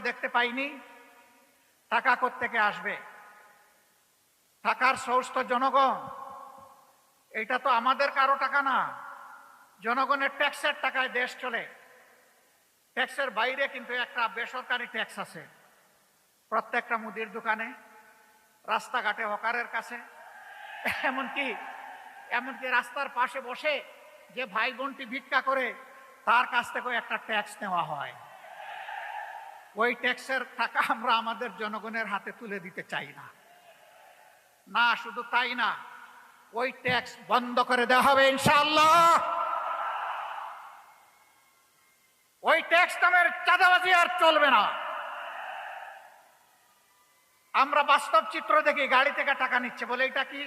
দেখতে পাইনি। টাকা কোত্থেকে আসবে? টাকার সোর্স তো জনগণ। এটা তো আমাদের কারো টাকা না, জনগণের ট্যাক্সের টাকায় দেশ চলে। ট্যাক্সের বাইরে কিন্তু একটা বেসরকারি ট্যাক্স আছে প্রত্যেকটা মুদির দোকানে, রাস্তাঘাটে, হকারের কাছে, এমনকি এমনকি রাস্তার পাশে বসে যে ভাই বোনটি ভিক্ষা করে তার কাছ থেকেও একটা ট্যাক্স নেওয়া হয়। ওই ট্যাক্সের টাকা আমরা আমাদের জনগণের হাতে তুলে দিতে চাই না। না শুধু তাই না, ওই ট্যাক্স বন্ধ করে দেওয়া হবে ইনশাআল্লাহ। ওই ট্যাক্স নামের চাঁদাবাজি আর চলবে না। আমরা বাস্তব চিত্র দেখি, গাড়ি থেকে টাকা নিচ্ছে, বলে এটা কি?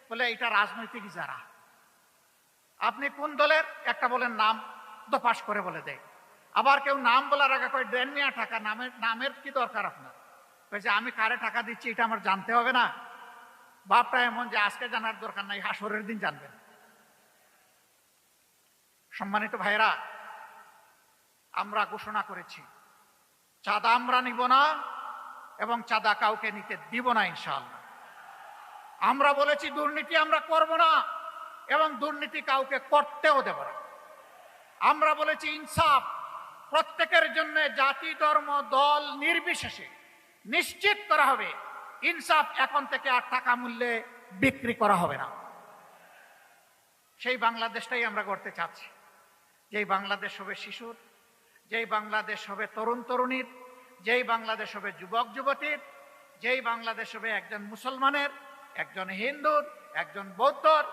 বলে এটা রাজনৈতিক ইজারা। আপনি কোন দলের? একটা বলেন নাম, দোপাস করে বলে দেয়। আবার কেউ নাম বলার আগে কয় দেন মিয়া টাকা। নামের কি দরকার আপনার? যে আমি কারে টাকা দিচ্ছি এটা আমার জানতে হবে না? বাপটা এমন যে আজকে জানার দরকার নাই, হাসরের দিন জানবেন। সম্মানিত ভাইরা, আমরা ঘোষণা করেছি চাঁদা আমরা নিব না এবং চাঁদা কাউকে নিতে দিব না ইনশাআল্লাহ। আমরা বলেছি দুর্নীতি আমরা করব না এবং দুর্নীতি কাউকে করতেও দেব না। আমরা বলেছি ইনসাফ প্রত্যেকের জন্য, জাতি, ধর্ম, দল নির্বিশেষে নিশ্চিত করা হবে। ইনসাফ এখন থেকে আর টাকা মূল্যে বিক্রি করা হবে না। সেই বাংলাদেশটাই আমরা গড়তে চাচ্ছি, যেই বাংলাদেশ হবে শিশুর, যেই বাংলাদেশ হবে তরুণ তরুণীর, যেই বাংলাদেশ হবে যুবক যুবতীর, যেই বাংলাদেশ হবে একজন মুসলমানের, একজন হিন্দুর, একজন বৌদ্ধর,